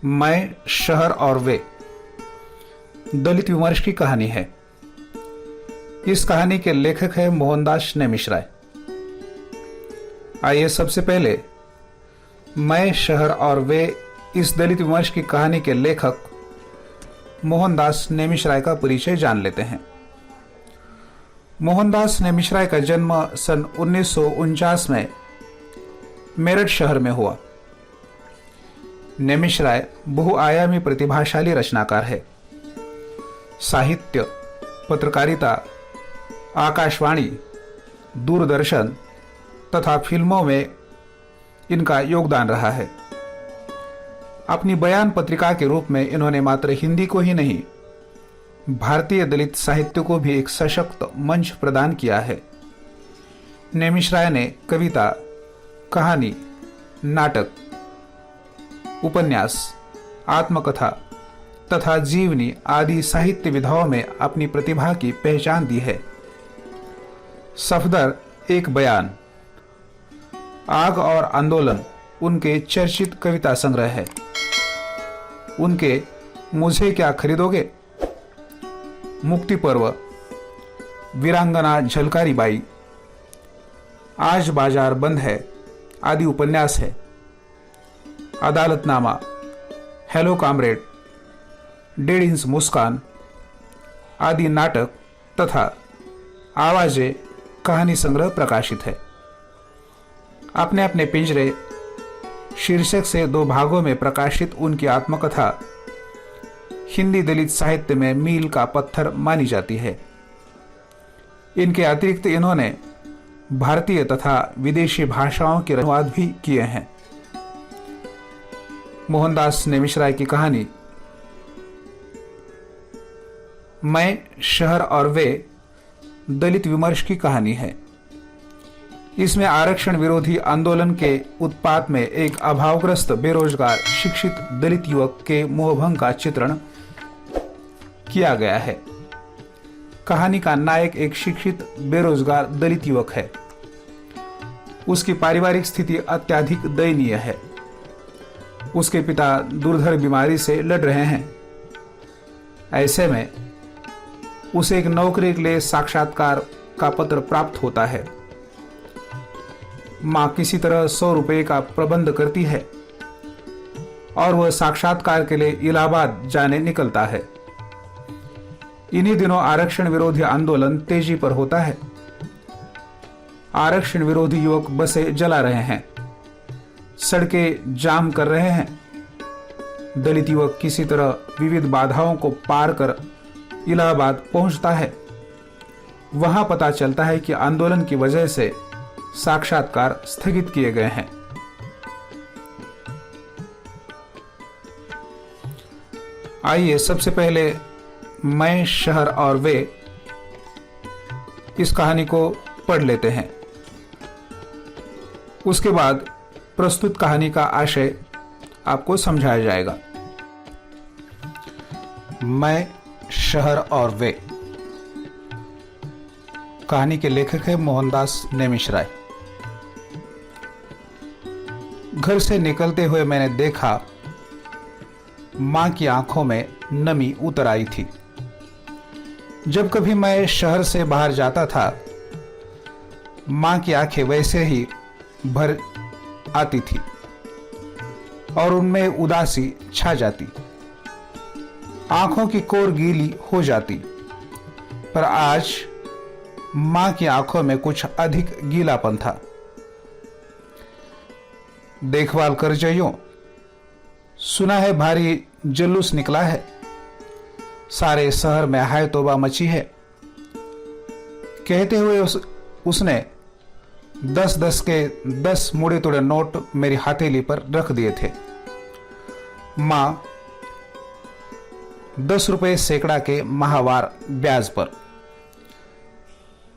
मैं, शहर और वे दलित विमर्श की कहानी है। इस कहानी के लेखक है मोहनदास नेमिष-राय। आइए सबसे पहले मैं, शहर और वे इस दलित विमर्श की कहानी के लेखक मोहनदास नेमिष-राय का परिचय जान लेते हैं। मोहनदास नेमिष-राय का जन्म सन 1949 में मेरठ शहर में हुआ। नेमिष-राय बहुआयामी प्रतिभाशाली रचनाकार है। साहित्य, पत्रकारिता, आकाशवाणी, दूरदर्शन तथा फिल्मों में इनका योगदान रहा है। अपनी बयान पत्रिका के रूप में इन्होंने मात्र हिंदी को ही नहीं, भारतीय दलित साहित्य को भी एक सशक्त मंच प्रदान किया है। नेमिष-राय ने कविता, कहानी, नाटक, उपन्यास, आत्मकथा तथा जीवनी आदि साहित्य विधाओं में अपनी प्रतिभा की पहचान दी है। सफदर एक बयान, आग और आंदोलन उनके चर्चित कविता संग्रह है। उनके मुझे क्या खरीदोगे, मुक्ति पर्व, वीरांगना झलकारी बाई, आज बाजार बंद है आदि उपन्यास है। अदालतनामा, हेलो कामरेड, 1.5 इंच मुस्कान आदि नाटक तथा आवाजें कहानी संग्रह प्रकाशित है। अपने अपने पिंजरे शीर्षक से 2 भागों में प्रकाशित उनकी आत्मकथा हिंदी दलित साहित्य में मील का पत्थर मानी जाती है। इनके अतिरिक्त इन्होंने भारतीय तथा विदेशी भाषाओं के अनुवाद भी किए हैं। मोहनदास नेमिष-राय की कहानी मैं, शहर और वे दलित विमर्श की कहानी है। इसमें आरक्षण विरोधी आंदोलन के उत्पात में एक अभावग्रस्त बेरोजगार शिक्षित दलित युवक के मोहभंग का चित्रण किया गया है। कहानी का नायक एक शिक्षित बेरोजगार दलित युवक है। उसकी पारिवारिक स्थिति अत्यधिक दयनीय है। उसके पिता दुर्धर बीमारी से लड़ रहे हैं। ऐसे में उसे एक नौकरी के लिए साक्षात्कार का पत्र प्राप्त होता है। मां किसी तरह 100 रुपए का प्रबंध करती है और वह साक्षात्कार के लिए इलाहाबाद जाने निकलता है। इन्हीं दिनों आरक्षण विरोधी आंदोलन तेजी पर होता है। आरक्षण विरोधी युवक बसें जला रहे हैं, सड़कें जाम कर रहे हैं। दलित युवक किसी तरह विविध बाधाओं को पार कर इलाहाबाद पहुंचता है। वहां पता चलता है कि आंदोलन की वजह से साक्षात्कार स्थगित किए गए हैं। आइए सबसे पहले मैं, शहर और वे इस कहानी को पढ़ लेते हैं। उसके बाद प्रस्तुत कहानी का आशय आपको समझाया जाएगा। मैं, शहर और वे कहानी के लेखक है मोहनदास नेमिष-राय। घर से निकलते हुए मैंने देखा मां की आंखों में नमी उतर आई थी। जब कभी मैं शहर से बाहर जाता था, मां की आंखें वैसे ही भर आती थी और उनमें उदासी छा जाती। आंखों की कोर गीली हो जाती। पर आज मां की आंखों में कुछ अधिक गीलापन था। देखभाल कर जाइयो, सुना है भारी जुलूस निकला है। सारे शहर में हाय तौबा मची है। कहते हुए उसने 10-10 के 10 मुड़े तोड़े नोट मेरी हथेली पर रख दिए थे। मां 10 रुपए सैकड़ा के माहवार ब्याज पर।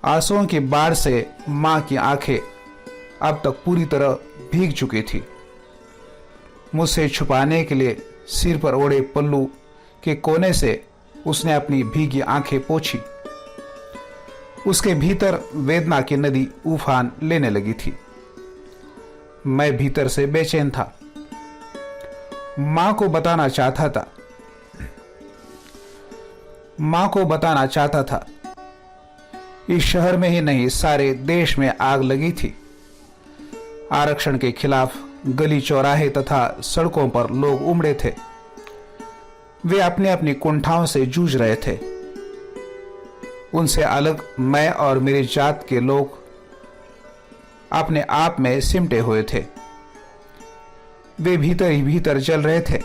आंसुओं की बाढ़ से मां की आंखें अब तक पूरी तरह भीग चुकी थी। मुझसे छुपाने के लिए सिर पर ओढ़े पल्लू के कोने से उसने अपनी भीगी आंखें पोंछी। उसके भीतर वेदना की नदी उफान लेने लगी थी। मैं भीतर से बेचैन था। मां को बताना चाहता था इस शहर में ही नहीं सारे देश में आग लगी थी। आरक्षण के खिलाफ गली चौराहे तथा सड़कों पर लोग उमड़े थे। वे अपनी अपनी कुंठाओं से जूझ रहे थे। उनसे अलग मैं और मेरी जात के लोग अपने आप में सिमटे हुए थे। वे भीतर ही भीतर जल रहे थे,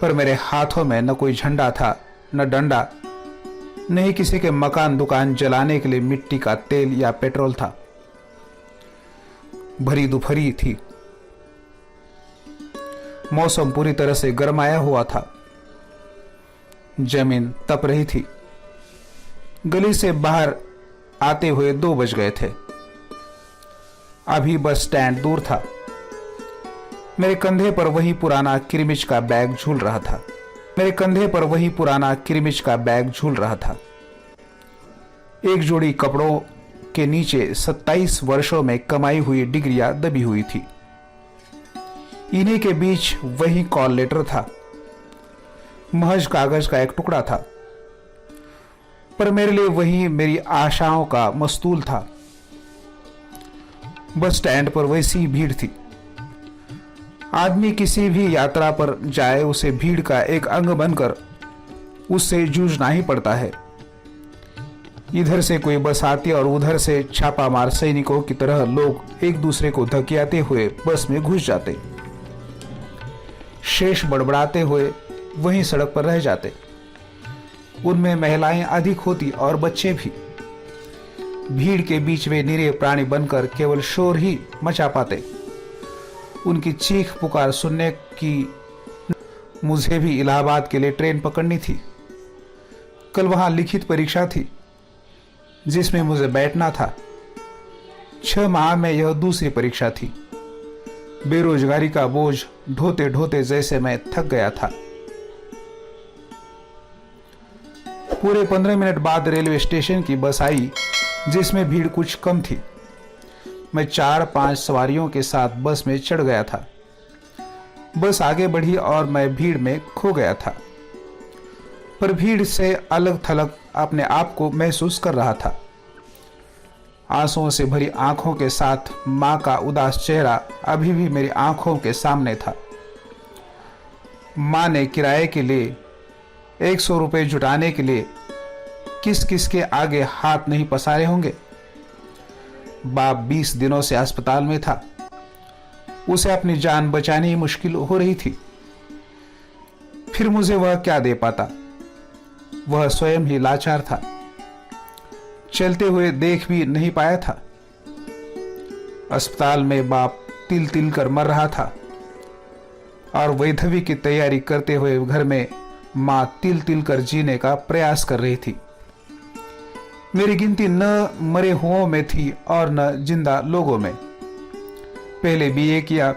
पर मेरे हाथों में न कोई झंडा था, न डंडा, न ही किसी के मकान दुकान जलाने के लिए मिट्टी का तेल या पेट्रोल था। भरी दोपहरी थी। मौसम पूरी तरह से गरमाया हुआ था। जमीन तप रही थी। गली से बाहर आते हुए 2 बज गए थे। अभी बस स्टैंड दूर था। मेरे कंधे पर वही पुराना किरमिच का बैग झूल रहा था। एक जोड़ी कपड़ों के नीचे 27 वर्षों में कमाई हुई डिग्रियां दबी हुई थी। इन्हीं के बीच वही कॉल लेटर था। महज कागज का एक टुकड़ा था, पर मेरे लिए वही मेरी आशाओं का मस्तूल था। बस स्टैंड पर वैसी भीड़ थी। आदमी किसी भी यात्रा पर जाए उसे भीड़ का एक अंग बनकर उससे जूझना ही पड़ता है। इधर से कोई बस आती और उधर से छापामार सैनिकों की तरह लोग एक दूसरे को धकियाते हुए बस में घुस जाते। शेष बड़बड़ाते हुए वहीं सड़क पर रह जाते। उनमें महिलाएं अधिक होती और बच्चे भी। भीड़ के बीच वे निरीह प्राणी बनकर केवल शोर ही मचा पाते। उनकी चीख पुकार सुनने की मुझे भी इलाहाबाद के लिए ट्रेन पकड़नी थी। कल वहां लिखित परीक्षा थी जिसमें मुझे बैठना था। 6 माह में यह दूसरी परीक्षा थी। बेरोजगारी का बोझ ढोते ढोते जैसे मैं थक गया था। पूरे 15 मिनट बाद रेलवे स्टेशन की बस आई जिसमें भीड़ कुछ कम थी। मैं 4-5 सवारियों के साथ बस में चढ़ गया था। बस आगे बढ़ी और मैं भीड़ में खो गया था, पर भीड़ से अलग थलग अपने आप को महसूस कर रहा था। आंसुओं से भरी आंखों के साथ मां का उदास चेहरा अभी भी मेरी आंखों के सामने था। मां ने किराए के लिए 100 रुपए जुटाने के लिए किस किस के आगे हाथ नहीं पसारे होंगे। बाप 20 दिनों से अस्पताल में था। उसे अपनी जान बचानी मुश्किल हो रही थी। फिर मुझे वह क्या दे पाता। वह स्वयं ही लाचार था। चलते हुए देख भी नहीं पाया था। अस्पताल में बाप तिल तिल कर मर रहा था और वैधवी की तैयारी करते हुए घर में मां तिल तिल कर जीने का प्रयास कर रही थी। मेरी गिनती न मरे हुओं में थी और न जिंदा लोगों में। पहले बीए किया,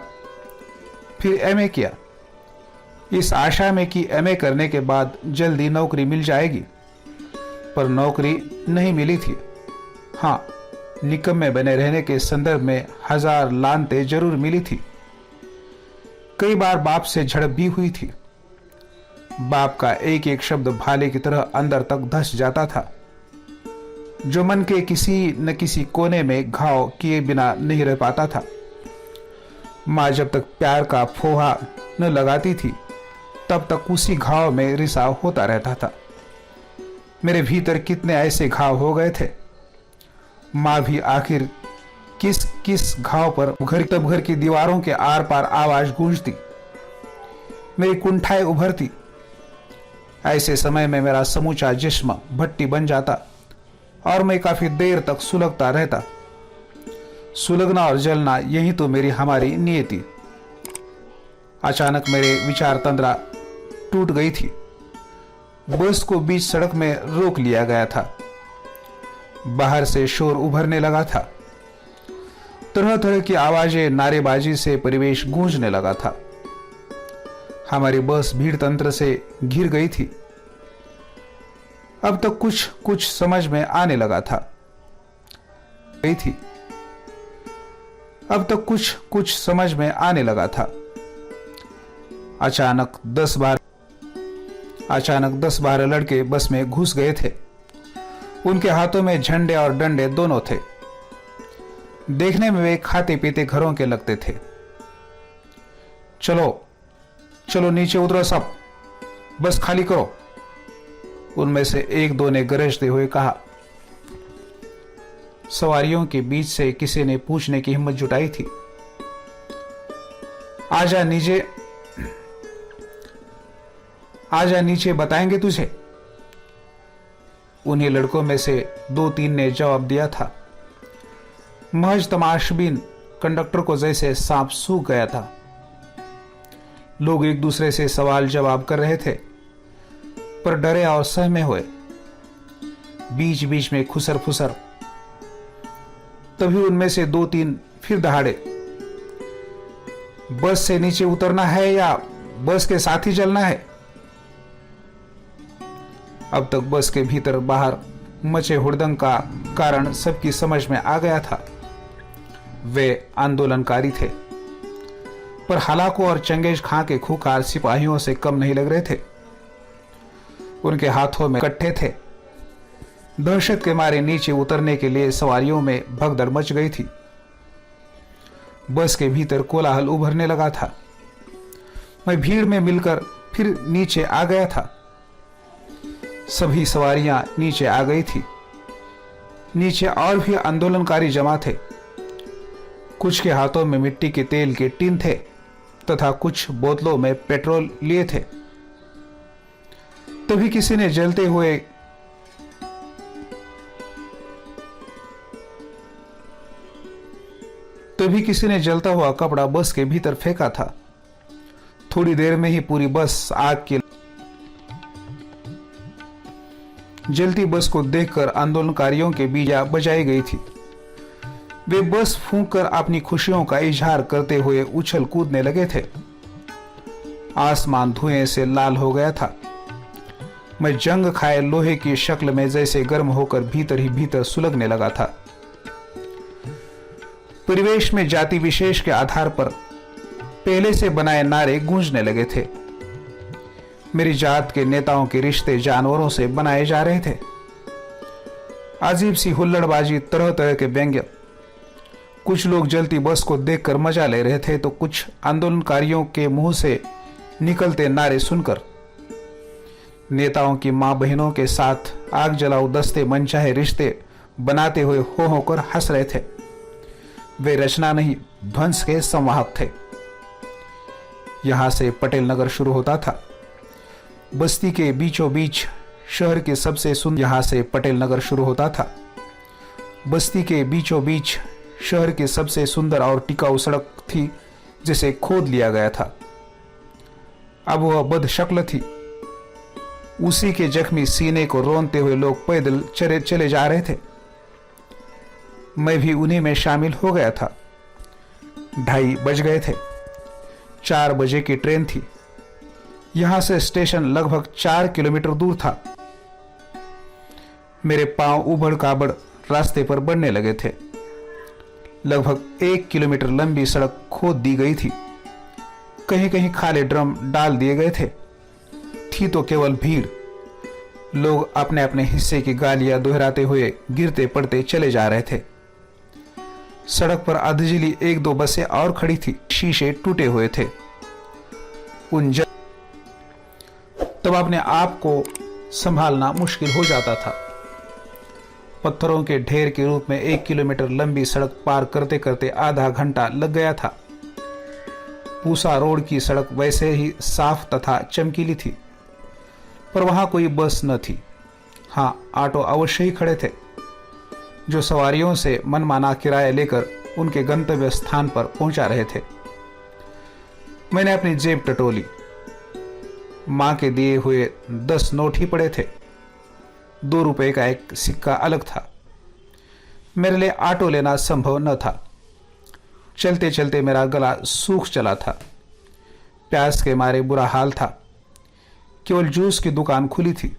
फिर एमए किया, इस आशा में कि एमए करने के बाद जल्दी नौकरी मिल जाएगी, पर नौकरी नहीं मिली थी। हाँ, निकम्मे बने रहने के संदर्भ में 1000 लानतें जरूर मिली थी। कई बार बाप से झड़प भी हुई थी। बाप का एक एक शब्द भाले की तरह अंदर तक धंस जाता था, जो मन के किसी न किसी कोने में घाव किए बिना नहीं रह पाता था। मां जब तक प्यार का फोहा न लगाती थी तब तक उसी घाव में रिसाव होता रहता था। मेरे भीतर कितने ऐसे घाव हो गए थे। मां भी आखिर किस किस घाव पर घर की दीवारों के आर पार आवाज गूंजती, मेरी कुंठाएं उभरती। ऐसे समय में मेरा समूचा जिस्म भट्टी बन जाता और मैं काफी देर तक सुलगता रहता। सुलगना और जलना यही तो हमारी नियति। अचानक मेरे विचार तंद्रा टूट गई थी। बस को बीच सड़क में रोक लिया गया था। बाहर से शोर उभरने लगा था। तरह तरह की आवाजें, नारेबाजी से परिवेश गूंजने लगा था। हमारी बस भीड़ तंत्र से घिर गई थी। अब तक कुछ समझ में आने लगा था। अब तक कुछ समझ में आने लगा था। अचानक 10-12 लड़के बस में घुस गए थे। उनके हाथों में झंडे और डंडे दोनों थे। देखने में वे खाते पीते घरों के लगते थे। चलो चलो नीचे उतरो सब, बस खाली करो, उनमें से एक दो ने गरजते हुए कहा। सवारियों के बीच से किसी ने पूछने की हिम्मत जुटाई थी, आजा नीचे बताएंगे तुझे। उन्हीं लड़कों में से 2-3 ने जवाब दिया था। महज तमाशबीन कंडक्टर को जैसे सांप सूख गया था। लोग एक दूसरे से सवाल जवाब कर रहे थे, पर डरे और सहमे हुए, बीच बीच में खुसर फुसर। तभी उनमें से 2-3 फिर दहाड़े, बस से नीचे उतरना है या बस के साथ ही चलना है। अब तक बस के भीतर बाहर मचे हुड़दंग का कारण सबकी समझ में आ गया था। वे आंदोलनकारी थे, पर हलाकों और चंगेज खां के खूंखार सिपाहियों से कम नहीं लग रहे थे। उनके हाथों में कट्टे थे। दहशत के मारे नीचे उतरने के लिए सवारियों में भगदड़ मच गई थी। बस के भीतर कोलाहल उभरने लगा था। मैं भीड़ में मिलकर फिर नीचे आ गया था। सभी सवारियां नीचे आ गई थी। नीचे और भी आंदोलनकारी जमा थे। कुछ के हाथों में मिट्टी के तेल के टिन थे तथा कुछ बोतलों में पेट्रोल लिए थे। तभी किसी ने जलता हुआ कपड़ा बस के भीतर फेंका था। थोड़ी देर में ही पूरी बस आग की जलती बस को देखकर आंदोलनकारियों के बीजा बजाई गई थी। वे बस फूंक कर अपनी खुशियों का इजहार करते हुए उछल कूदने लगे थे। आसमान धुएं से लाल हो गया था। मैं जंग खाए लोहे की शक्ल में जैसे गर्म होकर भीतर ही भीतर सुलगने लगा था। परिवेश में जाति विशेष के आधार पर पहले से बनाए नारे गूंजने लगे थे। मेरी जात के नेताओं के रिश्ते जानवरों से बनाए जा रहे थे। अजीब सी हुल्लड़बाजी, तरह तरह के व्यंग्य। कुछ लोग जलती बस को देखकर मजा ले रहे थे तो कुछ आंदोलनकारियों के मुंह से निकलते नारे सुनकर नेताओं की मां बहनों के साथ आग जलाऊ दस्ते मनचाहे रिश्ते बनाते हुए हो होकर हंस रहे थे। वे रचना नहीं, ध्वंस के संवाहक थे। यहां से पटेल नगर शुरू होता था। बस्ती के बीचों बीच शहर के सबसे सुंदर यहां से पटेल नगर शुरू होता था। बस्ती के बीचों बीच शहर की सबसे सुंदर और टिकाऊ सड़क थी जिसे खोद लिया गया था। अब वह बदशक्ल थी। उसी के जख्मी सीने को रोनते हुए लोग पैदल चले जा रहे थे। मैं भी उन्हीं में शामिल हो गया था। 2:30 बज गए थे। 4 बजे की ट्रेन थी। यहां से स्टेशन लगभग 4 किलोमीटर दूर था। मेरे पांव उबड़ खाबड़ रास्ते पर बढ़ने लगे थे। लगभग 1 किलोमीटर लंबी सड़क खोद दी गई थी। कहीं कहीं खाली ड्रम डाल दिए गए थे। थी तो केवल भीड़। लोग अपने अपने हिस्से की गालियां दोहराते हुए गिरते पड़ते चले जा रहे थे। सड़क पर अधजिली 1-2 बसें और खड़ी थी। शीशे टूटे हुए थे। तब अपने आप को संभालना मुश्किल हो जाता था। पत्थरों के ढेर के रूप में 1 किलोमीटर लंबी सड़क पार करते करते आधा घंटा लग गया था। पूसा रोड की सड़क वैसे ही साफ तथा चमकीली थी, पर वहां कोई बस न थी। हाँ, ऑटो अवश्य ही खड़े थे जो सवारियों से मनमाना किराया लेकर उनके गंतव्य स्थान पर पहुंचा रहे थे। मैंने अपनी जेब टटोली। मां के दिए हुए 10 नोट ही पड़े थे। 2 रुपए का एक सिक्का अलग था। मेरे लिए ऑटो लेना संभव न था। चलते चलते मेरा गला सूख चला था। प्यास के मारे बुरा हाल था। केवल जूस की दुकान खुली थी।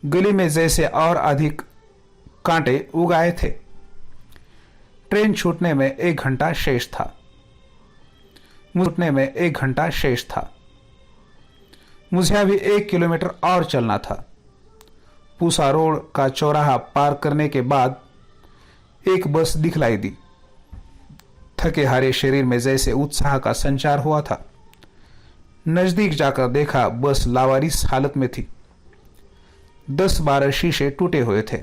गली में जैसे और अधिक कांटे उगाए थे। ट्रेन छूटने में 1 घंटा शेष था। मुझे उठने में 1 घंटा शेष था। मुझे अभी 1 किलोमीटर और चलना था। पूसा रोड का चौराहा पार करने के बाद एक बस दिखलाई दी। थके हारे शरीर में जैसे उत्साह का संचार हुआ था। नजदीक जाकर देखा, बस लावारिस हालत में थी। 10-12 शीशे टूटे हुए थे।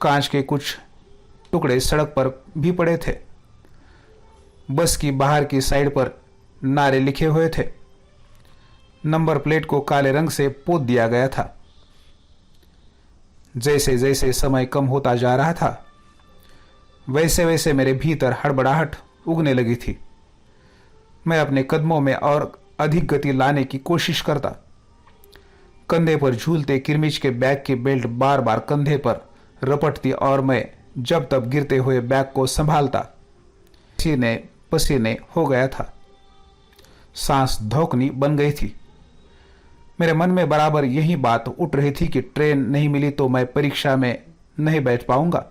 कांच के कुछ टुकड़े सड़क पर भी पड़े थे। बस की बाहर की साइड पर नारे लिखे हुए थे। नंबर प्लेट को काले रंग से पोत दिया गया था। जैसे जैसे समय कम होता जा रहा था, वैसे वैसे मेरे भीतर हड़बड़ाहट उगने लगी थी। मैं अपने कदमों में और अधिक गति लाने की कोशिश करता। कंधे पर झूलते किरमिच के बैग की बेल्ट बार बार कंधे पर रपटती और मैं जब तब गिरते हुए बैग को संभालता। पसीने पसीने हो गया था। सांस धौकनी बन गई थी। मेरे मन में बराबर यही बात उठ रही थी कि ट्रेन नहीं मिली तो मैं परीक्षा में नहीं बैठ पाऊंगा।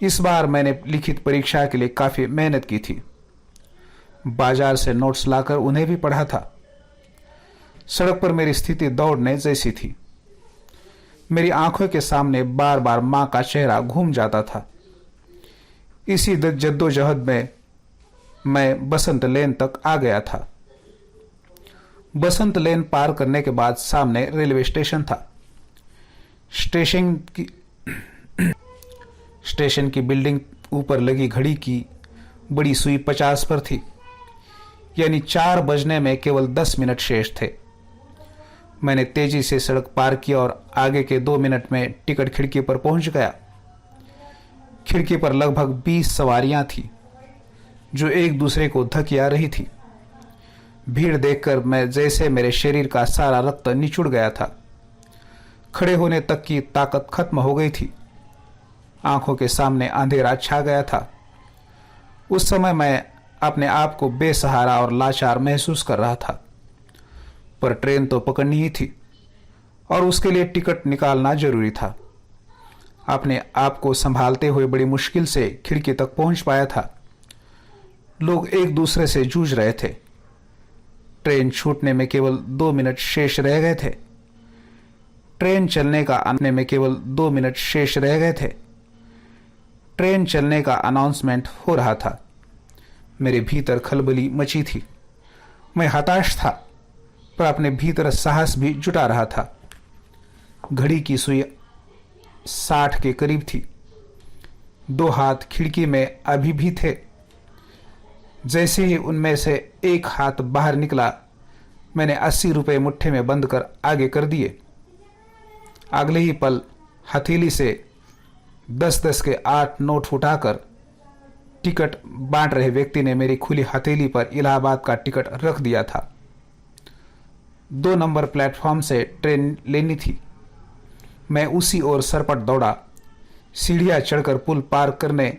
इस बार मैंने लिखित परीक्षा के लिए काफी मेहनत की थी। बाजार से नोट्स लाकर उन्हें भी पढ़ा था। सड़क पर मेरी स्थिति दौड़ने जैसी थी। मेरी आंखों के सामने बार बार मां का चेहरा घूम जाता था। इसी जद्दोजहद में मैं बसंत लेन तक आ गया था। बसंत लेन पार करने के बाद सामने रेलवे स्टेशन था। स्टेशन की बिल्डिंग ऊपर लगी घड़ी की बड़ी सुई 50 पर थी, यानी 4 बजने में केवल 10 मिनट शेष थे। मैंने तेजी से सड़क पार की और आगे के 2 मिनट में टिकट खिड़की पर पहुंच गया। खिड़की पर लगभग 20 सवारियां थी जो एक दूसरे को धकिया रही थी। भीड़ देखकर मैं जैसे मेरे शरीर का सारा रक्त निचुड़ गया था। खड़े होने तक की ताकत खत्म हो गई थी। आंखों के सामने अंधेरा छा गया था। उस समय मैं अपने आप को बेसहारा और लाचार महसूस कर रहा था। पर ट्रेन तो पकड़नी ही थी और उसके लिए टिकट निकालना जरूरी था। अपने आप को संभालते हुए बड़ी मुश्किल से खिड़की तक पहुंच पाया था। लोग एक दूसरे से जूझ रहे थे। ट्रेन छूटने में केवल 2 मिनट शेष रह गए थे। ट्रेन चलने का आने में केवल 2 मिनट शेष रह गए थे। ट्रेन चलने का अनाउंसमेंट हो रहा था। मेरे भीतर खलबली मची थी। मैं हताश था, पर अपने भीतर साहस भी जुटा रहा था। घड़ी की सुई 60 के करीब थी। 2 हाथ खिड़की में अभी भी थे। जैसे ही उनमें से एक हाथ बाहर निकला, मैंने 80 रुपए मुट्ठे में बंद कर आगे कर दिए। अगले ही पल हथेली से 10-10 के 8 नोट उठाकर टिकट बांट रहे व्यक्ति ने मेरी खुली हथेली पर इलाहाबाद का टिकट रख दिया था। 2 नंबर प्लेटफॉर्म से ट्रेन लेनी थी। मैं उसी ओर सरपट दौड़ा। सीढ़ियां चढ़कर पुल पार करने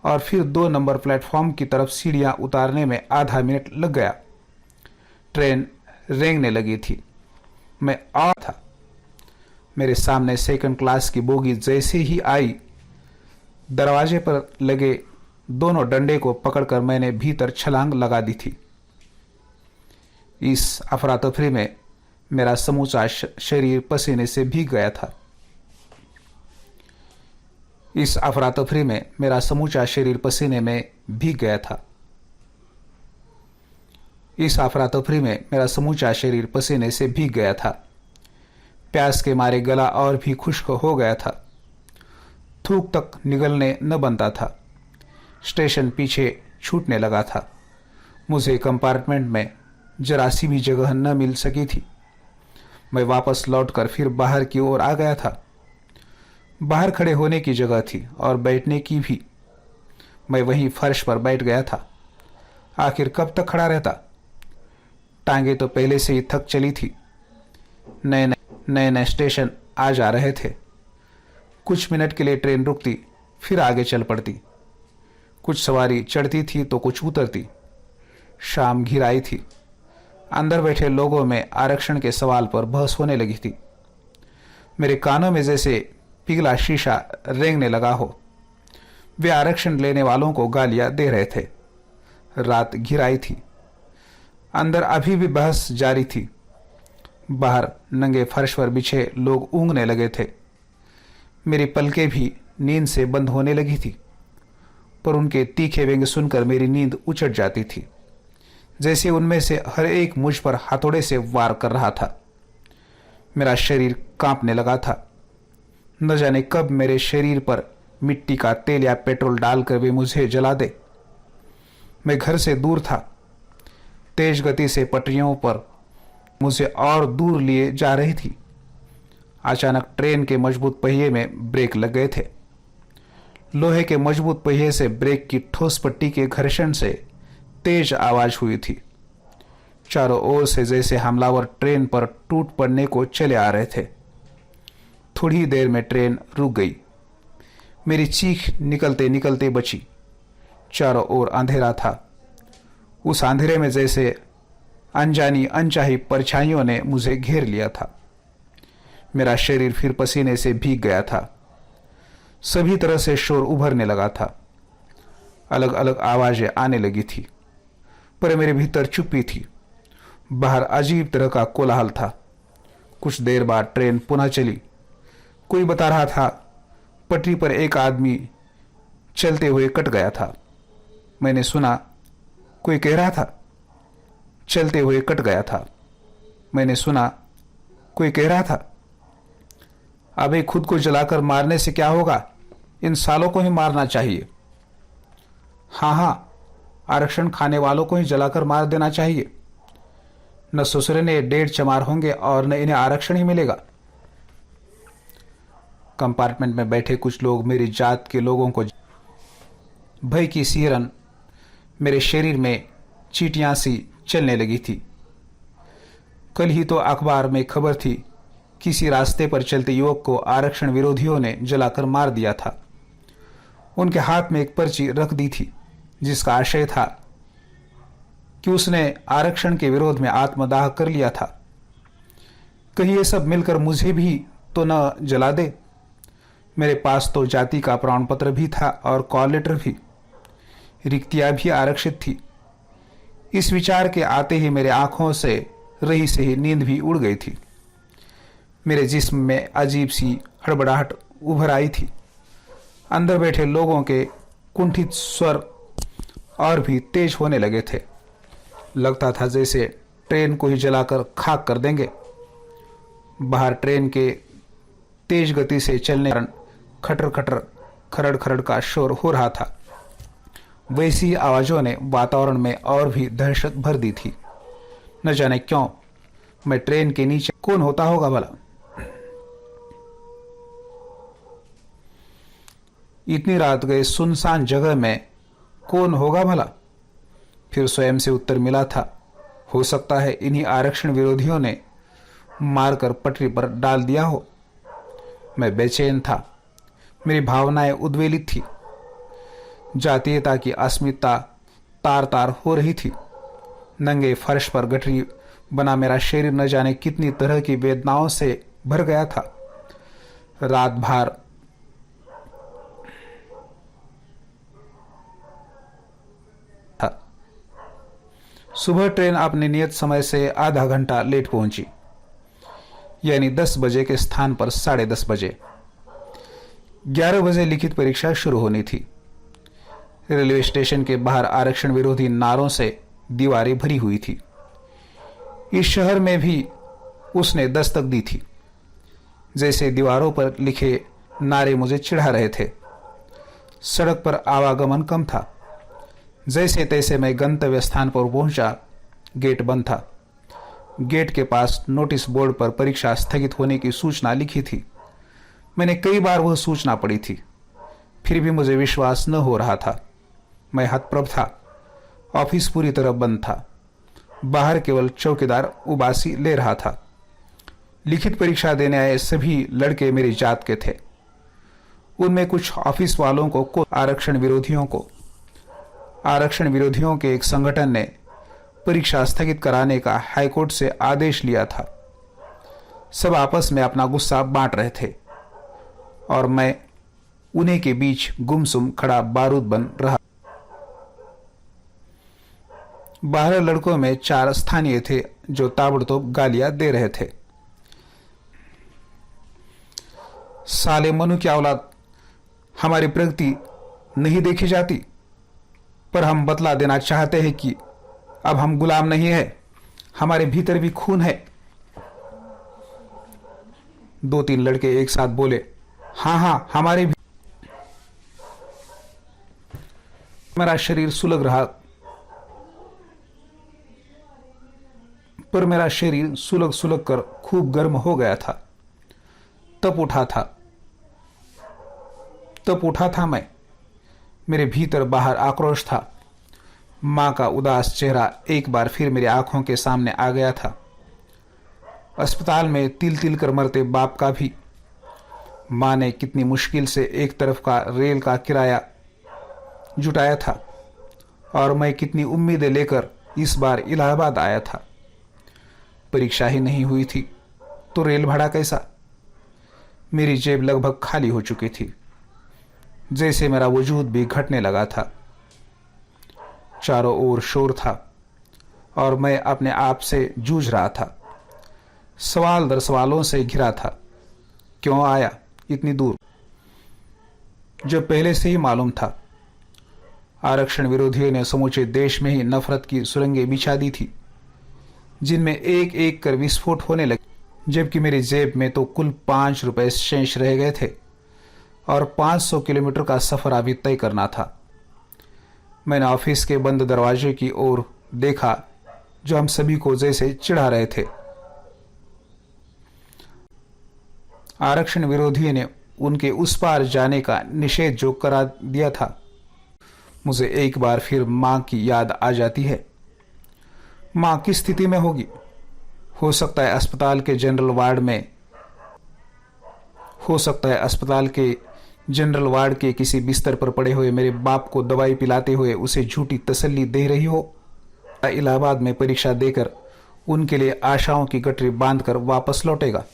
और फिर 2 नंबर प्लेटफॉर्म की तरफ सीढ़ियां उतारने में आधा मिनट लग गया। ट्रेन रेंगने लगी थी। मैं और था। मेरे सामने सेकंड क्लास की बोगी जैसे ही आई, दरवाजे पर लगे दोनों डंडे को पकड़कर मैंने भीतर छलांग लगा दी थी। इस अफरा तफरी में मेरा समूचा शरीर पसीने से भीग गया था। इस अफरा तफरी में मेरा समूचा शरीर पसीने में भीग गया था। इस अफरा तफरी में मेरा समूचा शरीर पसीने से भीग गया था। प्यास के मारे गला और भी खुश्क हो गया था। थूक तक निगलने न बनता था। स्टेशन पीछे छूटने लगा था। मुझे कंपार्टमेंट में जरा सी भी जगह न मिल सकी थी। मैं वापस लौटकर फिर बाहर की ओर आ गया था। बाहर खड़े होने की जगह थी और बैठने की भी। मैं वहीं फर्श पर बैठ गया था। आखिर कब तक खड़ा रहता? टांगे तो पहले से ही थक चली थी। नए स्टेशन आ जा रहे थे। कुछ मिनट के लिए ट्रेन रुकती, फिर आगे चल पड़ती। कुछ सवारी चढ़ती थी तो कुछ उतरती। शाम घिर आई थी। अंदर बैठे लोगों में आरक्षण के सवाल पर बहस होने लगी थी। मेरे कानों में जैसे पिघला शीशा रेंगने लगा हो। वे आरक्षण लेने वालों को गालियां दे रहे थे। रात घिर आई थी। अंदर अभी भी बहस जारी थी। बाहर नंगे फर्श पर बिछे लोग ऊँघने लगे थे। मेरी पलकें भी नींद से बंद होने लगी थी, पर उनके तीखे व्यंग्य सुनकर मेरी नींद उचट जाती थी, जैसे उनमें से हर एक मुझ पर हथौड़े से वार कर रहा था। मेरा शरीर कांपने लगा था। न जाने कब मेरे शरीर पर मिट्टी का तेल या पेट्रोल डालकर वे मुझे जला दे। मैं घर से दूर था। तेज गति से पटरियों पर मुझे और दूर लिए जा रही थी। अचानक ट्रेन के मजबूत पहिए में ब्रेक लग गए थे। लोहे के मजबूत पहिए से ब्रेक की ठोस पट्टी के घर्षण से तेज आवाज हुई थी। चारों ओर से जैसे हमलावर ट्रेन पर टूट पड़ने को चले आ रहे थे। थोड़ी देर में ट्रेन रुक गई। मेरी चीख निकलते निकलते बची। चारों ओर अंधेरा था। उस अंधेरे में जैसे अनजानी अनचाही परछाइयों ने मुझे घेर लिया था। मेरा शरीर फिर पसीने से भीग गया था। सभी तरह से शोर उभरने लगा था। अलग अलग आवाजें आने लगी थी, पर मेरे भीतर चुप्पी थी। बाहर अजीब तरह का कोलाहल था। कुछ देर बाद ट्रेन पुनः चली। कोई बता रहा था पटरी पर एक आदमी चलते हुए कट गया था। मैंने सुना कोई कह रहा था चलते हुए कट गया था। मैंने सुना कोई कह रहा था अबे खुद को जलाकर मारने से क्या होगा, इन सालों को ही मारना चाहिए। हाँ, आरक्षण खाने वालों को ही जलाकर मार देना चाहिए। न ससुरे ने 1.5 चमार होंगे और न इन्हें आरक्षण ही मिलेगा। कंपार्टमेंट में बैठे कुछ लोग मेरी जात के लोगों को भय की सिहरन मेरे शरीर में चींटियां सी चलने लगी थी। कल ही तो अखबार में खबर थी, किसी रास्ते पर चलते युवक को आरक्षण विरोधियों ने जलाकर मार दिया था। उनके हाथ में एक पर्ची रख दी थी, जिसका आशय था कि उसने आरक्षण के विरोध में आत्मदाह कर लिया था। कहीं ये सब मिलकर मुझे भी तो न जला दे। मेरे पास तो जाति का प्रमाण पत्र भी था और कॉल लेटर भी। रिक्तियां भी आरक्षित थी। इस विचार के आते ही मेरे आंखों से रही से ही नींद भी उड़ गई थी। मेरे जिस्म में अजीब सी हड़बड़ाहट उभर आई थी। अंदर बैठे लोगों के कुंठित स्वर और भी तेज होने लगे थे। लगता था जैसे ट्रेन को ही जलाकर खाक कर देंगे। बाहर ट्रेन के तेज गति से चलने के कारण खटर खटर खरड़ खरड़ का शोर हो रहा था। वैसी ही आवाजों ने वातावरण में और भी दहशत भर दी थी। न जाने क्यों मैं ट्रेन के नीचे कौन होता होगा भला। इतनी रात गए सुनसान जगह में कौन होगा भला। फिर स्वयं से उत्तर मिला था, हो सकता है इन्हीं आरक्षण विरोधियों ने मारकर पटरी पर डाल दिया हो। मैं बेचैन था। मेरी भावनाएं उद्वेलित थी। जातीयता की अस्मिता तार तार हो रही थी। नंगे फर्श पर गठरी बना मेरा शरीर न जाने कितनी तरह की वेदनाओं से भर गया था। रात भर सुबह ट्रेन अपने नियत समय से आधा घंटा लेट पहुंची, यानी 10 बजे के स्थान पर 10:30 बजे। 11 बजे लिखित परीक्षा शुरू होनी थी। रेलवे स्टेशन के बाहर आरक्षण विरोधी नारों से दीवारें भरी हुई थी। इस शहर में भी उसने दस्तक दी थी। जैसे दीवारों पर लिखे नारे मुझे चिढ़ा रहे थे। सड़क पर आवागमन कम था। जैसे तैसे मैं गंतव्य स्थान पर पहुंचा। गेट बंद था। गेट के पास नोटिस बोर्ड पर परीक्षा स्थगित होने की सूचना लिखी थी। मैंने कई बार वह सूचना पढ़ी थी, फिर भी मुझे विश्वास न हो रहा था। मैं हतप्रभ था। ऑफिस पूरी तरह बंद था। बाहर केवल चौकीदार उबासी ले रहा था। लिखित परीक्षा देने आए सभी लड़के मेरी जात के थे। उनमें कुछ ऑफिस वालों को आरक्षण विरोधियों के एक संगठन ने परीक्षा स्थगित कराने का हाईकोर्ट से आदेश लिया था। सब आपस में अपना गुस्सा बांट रहे थे और मैं उन्हीं के बीच गुमसुम खड़ा बारूद बन रहा। 12 लड़कों में 4 स्थानीय थे जो ताबड़तोड़ गालियां दे रहे थे। साले मनु की औलाद, हमारी प्रगति नहीं देखी जाती, पर हम बतला देना चाहते हैं कि अब हम गुलाम नहीं है, हमारे भीतर भी खून है। 2-3 लड़के एक साथ बोले, हाँ हाँ हमारे भी। मेरा शरीर सुलग रहा, पर मेरा शरीर सुलग सुलग कर खूब गर्म हो गया था। तब उठा था मैं। मेरे भीतर बाहर आक्रोश था। मां का उदास चेहरा एक बार फिर मेरी आंखों के सामने आ गया था। अस्पताल में तिल तिल कर मरते बाप का भी। मां ने कितनी मुश्किल से एक तरफ का रेल का किराया जुटाया था और मैं कितनी उम्मीदें लेकर इस बार इलाहाबाद आया था। परीक्षा ही नहीं हुई थी तो रेल भाड़ा कैसा। मेरी जेब लगभग खाली हो चुकी थी, जैसे मेरा वजूद भी घटने लगा था। चारों ओर शोर था और मैं अपने आप से जूझ रहा था। सवाल दर सवालों से घिरा था। क्यों आया इतनी दूर, जब पहले से ही मालूम था। आरक्षण विरोधियों ने समूचे देश में ही नफरत की सुरंगें बिछा दी थी, जिनमें एक एक कर विस्फोट होने लगे, जबकि मेरी जेब में तो कुल 5 रुपए शेष रह गए थे और 500 किलोमीटर का सफर अभी तय करना था। मैंने ऑफिस के बंद दरवाजे की ओर देखा, जो हम सभी को जैसे चिढ़ा रहे थे। आरक्षण विरोधियों ने उनके उस पार जाने का निषेध जो करा दिया था। मुझे एक बार फिर मां की याद आ जाती है। मां किस स्थिति में होगी? हो सकता है अस्पताल के जनरल वार्ड के किसी बिस्तर पर पड़े हुए मेरे बाप को दवाई पिलाते हुए उसे झूठी तसल्ली दे रही हो। इलाहाबाद में परीक्षा देकर उनके लिए आशाओं की गठरी बांधकर वापस लौटेगा।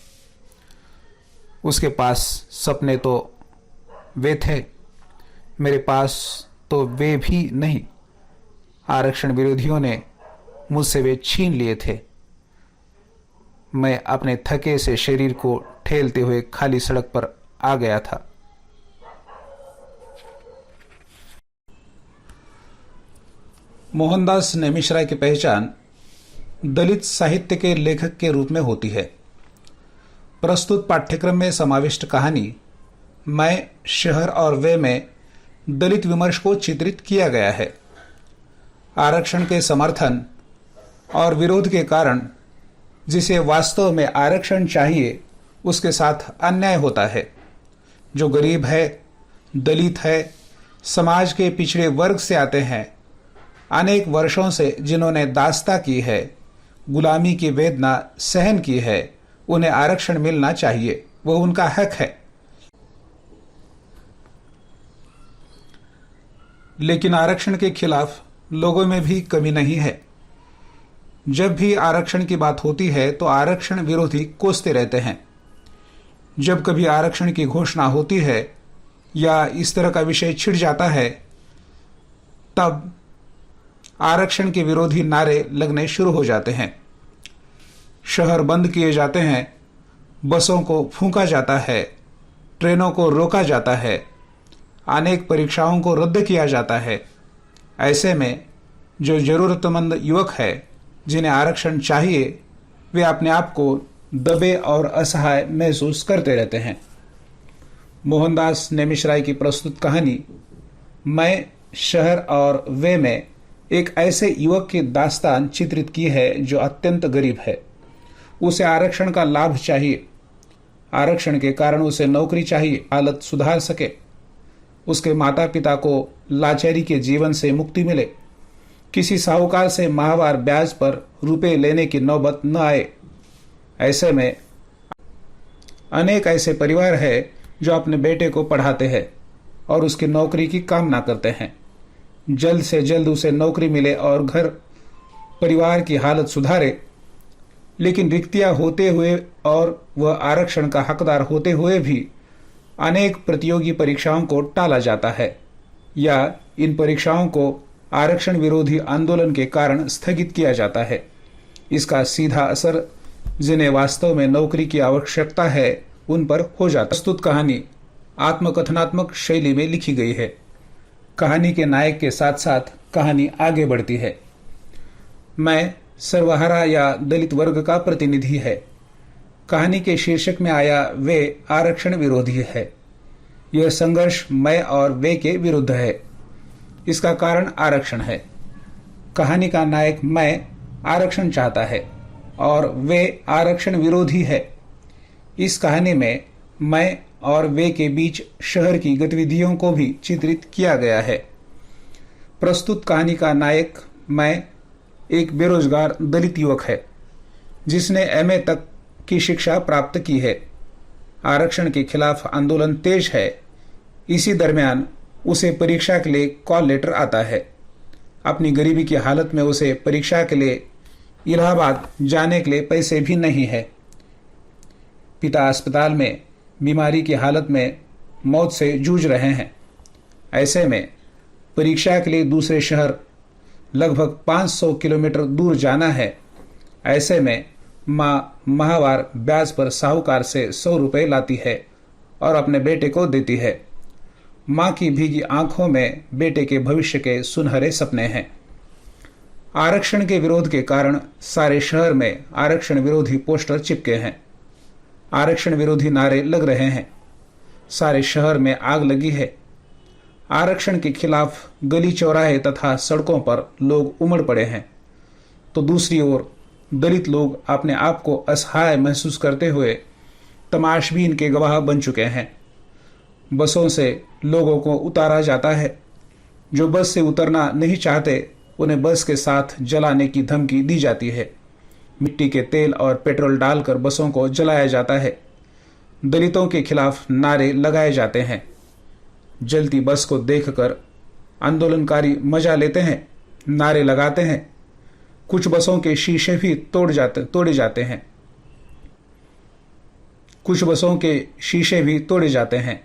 उसके पास सपने तो वे थे, मेरे पास तो वे भी नहीं। आरक्षण विरोधियों ने मुझसे वे छीन लिए थे। मैं अपने थके से शरीर को ठेलते हुए खाली सड़क पर आ गया था। मोहनदास नेमिशराय की पहचान दलित साहित्य के लेखक के रूप में होती है। प्रस्तुत पाठ्यक्रम में समाविष्ट कहानी मैं, शहर और वे में दलित विमर्श को चित्रित किया गया है। आरक्षण के समर्थन और विरोध के कारण जिसे वास्तव में आरक्षण चाहिए, उसके साथ अन्याय होता है। जो गरीब है, दलित है, समाज के पिछड़े वर्ग से आते हैं, अनेक वर्षों से जिन्होंने दास्ता की है, गुलामी की वेदना सहन की है, उन्हें आरक्षण मिलना चाहिए। वह उनका हक है। लेकिन आरक्षण के खिलाफ लोगों में भी कमी नहीं है। जब भी आरक्षण की बात होती है तो आरक्षण विरोधी कोसते रहते हैं। जब कभी आरक्षण की घोषणा होती है या इस तरह का विषय छिड़ जाता है, तब आरक्षण के विरोधी नारे लगने शुरू हो जाते हैं। शहर बंद किए जाते हैं, बसों को फूंका जाता है, ट्रेनों को रोका जाता है, अनेक परीक्षाओं को रद्द किया जाता है। ऐसे में जो जरूरतमंद युवक है, जिन्हें आरक्षण चाहिए, वे अपने आप को दबे और असहाय महसूस करते रहते हैं। मोहनदास नेमिशराय की प्रस्तुत कहानी मैं, शहर और वे में एक ऐसे युवक की दास्तान चित्रित की है जो अत्यंत गरीब है। उसे आरक्षण का लाभ चाहिए। आरक्षण के कारण उसे नौकरी चाहिए, हालत सुधार सके, उसके माता पिता को लाचारी के जीवन से मुक्ति मिले, किसी साहूकार से माहवार ब्याज पर रुपए लेने की नौबत न आए। ऐसे में अनेक ऐसे परिवार है जो अपने बेटे को पढ़ाते हैं और उसकी नौकरी की कामना करते हैं। जल्द से जल्द उसे नौकरी मिले और घर परिवार की हालत सुधारे। लेकिन रिक्तियां होते हुए और वह आरक्षण का हकदार होते हुए भी अनेक प्रतियोगी परीक्षाओं को टाला जाता है या इन परीक्षाओं को आरक्षण विरोधी आंदोलन के कारण स्थगित किया जाता है। इसका सीधा असर जिन्हें वास्तव में नौकरी की आवश्यकता है उन पर हो जाता है। प्रस्तुत कहानी आत्मकथनात्मक शैली में लिखी गई है। कहानी के नायक के साथ साथ कहानी आगे बढ़ती है। मैं सर्वहारा या दलित वर्ग का प्रतिनिधि है। कहानी के शीर्षक में आया वे आरक्षण विरोधी है। यह संघर्ष मैं और वे के विरुद्ध है। इसका कारण आरक्षण है। कहानी का नायक मैं आरक्षण चाहता है और वे आरक्षण विरोधी है। इस कहानी में मैं और वे के बीच शहर की गतिविधियों को भी चित्रित किया गया है। प्रस्तुत कहानी का नायक मैं एक बेरोजगार दलित युवक है जिसने एमए तक की शिक्षा प्राप्त की है। आरक्षण के खिलाफ आंदोलन तेज है। इसी दरमियान उसे परीक्षा के लिए कॉल लेटर आता है। अपनी गरीबी की हालत में उसे परीक्षा के लिए इलाहाबाद जाने के लिए पैसे भी नहीं है। पिता अस्पताल में बीमारी की हालत में मौत से जूझ रहे हैं। ऐसे में परीक्षा के लिए दूसरे शहर लगभग 500 किलोमीटर दूर जाना है। ऐसे में माँ माहवार ब्याज पर साहूकार से 100 रुपये लाती है और अपने बेटे को देती है। माँ की भीगी आंखों में बेटे के भविष्य के सुनहरे सपने हैं। आरक्षण के विरोध के कारण सारे शहर में आरक्षण विरोधी पोस्टर चिपके हैं। आरक्षण विरोधी नारे लग रहे हैं। सारे शहर में आग लगी है। आरक्षण के खिलाफ गली चौराहे तथा सड़कों पर लोग उमड़ पड़े हैं, तो दूसरी ओर दलित लोग अपने आप को असहाय महसूस करते हुए तमाशबीन के गवाह बन चुके हैं। बसों से लोगों को उतारा जाता है। जो बस से उतरना नहीं चाहते उन्हें बस के साथ जलाने की धमकी दी जाती है। मिट्टी के तेल और पेट्रोल डालकर बसों को जलाया जाता है। दलितों के खिलाफ नारे लगाए जाते हैं। जलती बस को देखकर आंदोलनकारी मजा लेते हैं, नारे लगाते हैं। कुछ बसों के शीशे भी तोड़े जाते हैं। कुछ बसों के शीशे भी तोड़े जाते हैं।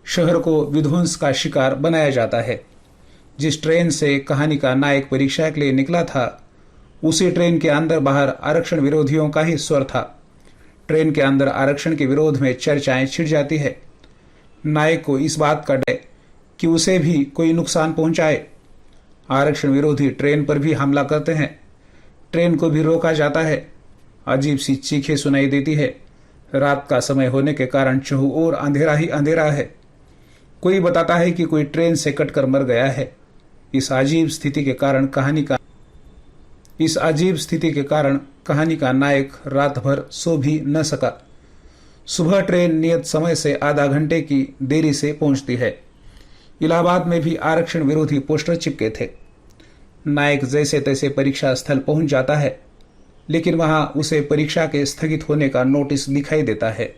शहर को विध्वंस का शिकार बनाया जाता है। जिस ट्रेन से कहानी का नायक परीक्षा के लिए निकला था, उसी ट्रेन के अंदर बाहर आरक्षण विरोधियों का ही स्वर था। ट्रेन के अंदर आरक्षण के विरोध में चर्चाएं छिड़ जाती है। नायक को इस बात का डर कि उसे भी कोई नुकसान पहुंचाए। आरक्षण विरोधी ट्रेन पर भी हमला करते हैं। ट्रेन को भी रोका जाता है। अजीब सी चीखें सुनाई देती है। रात का समय होने के कारण चहुओर अंधेरा ही अंधेरा है। कोई बताता है कि कोई ट्रेन से कटकर मर गया है। इस अजीब स्थिति के कारण कहानी का नायक रात भर सो भी न सका। सुबह ट्रेन नियत समय से आधा घंटे की देरी से पहुंचती है। इलाहाबाद में भी आरक्षण विरोधी पोस्टर चिपके थे। नायक जैसे तैसे परीक्षा स्थल पहुंच जाता है, लेकिन वहां उसे परीक्षा के स्थगित होने का नोटिस दिखाई देता है।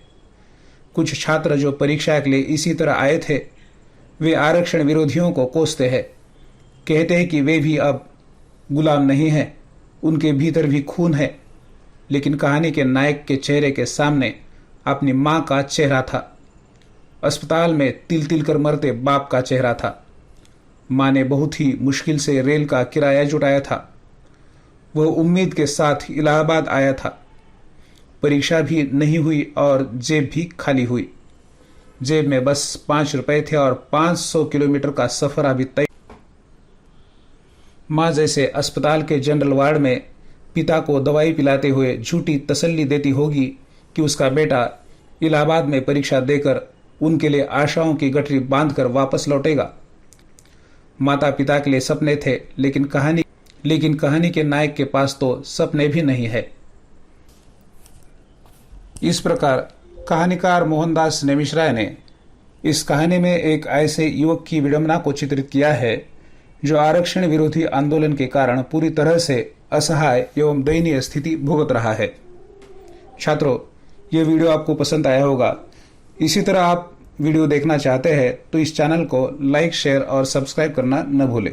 कुछ छात्र जो परीक्षा के लिए इसी तरह आए थे, वे आरक्षण विरोधियों को कोसते हैं। कहते हैं कि वे भी अब गुलाम नहीं हैं, उनके भीतर भी खून है। लेकिन कहानी के नायक के चेहरे के सामने अपनी माँ का चेहरा था। अस्पताल में तिल तिल कर मरते बाप का चेहरा था। माँ ने बहुत ही मुश्किल से रेल का किराया जुटाया था। वह उम्मीद के साथ इलाहाबाद आया था। परीक्षा भी नहीं हुई और जेब भी खाली हुई। जेब में बस 5 रुपए थे और 500 किलोमीटर का सफर अभी तय। माँ जैसे अस्पताल के जनरल वार्ड में पिता को दवाई पिलाते हुए झूठी तसल्ली देती होगी कि उसका बेटा इलाहाबाद में परीक्षा देकर उनके लिए आशाओं की गठरी बांधकर वापस लौटेगा। माता पिता के लिए सपने थे, लेकिन कहानी के नायक के पास तो सपने भी नहीं है। इस प्रकार कहानीकार मोहनदास नेमिष राय ने इस कहानी में एक ऐसे युवक की विडंबना को चित्रित किया है जो आरक्षण विरोधी आंदोलन के कारण पूरी तरह से असहाय एवं दयनीय स्थिति भुगत रहा है। छात्रों, यह वीडियो आपको पसंद आया होगा। इसी तरह आप वीडियो देखना चाहते हैं तो इस चैनल को लाइक, शेयर और सब्सक्राइब करना न भूलें।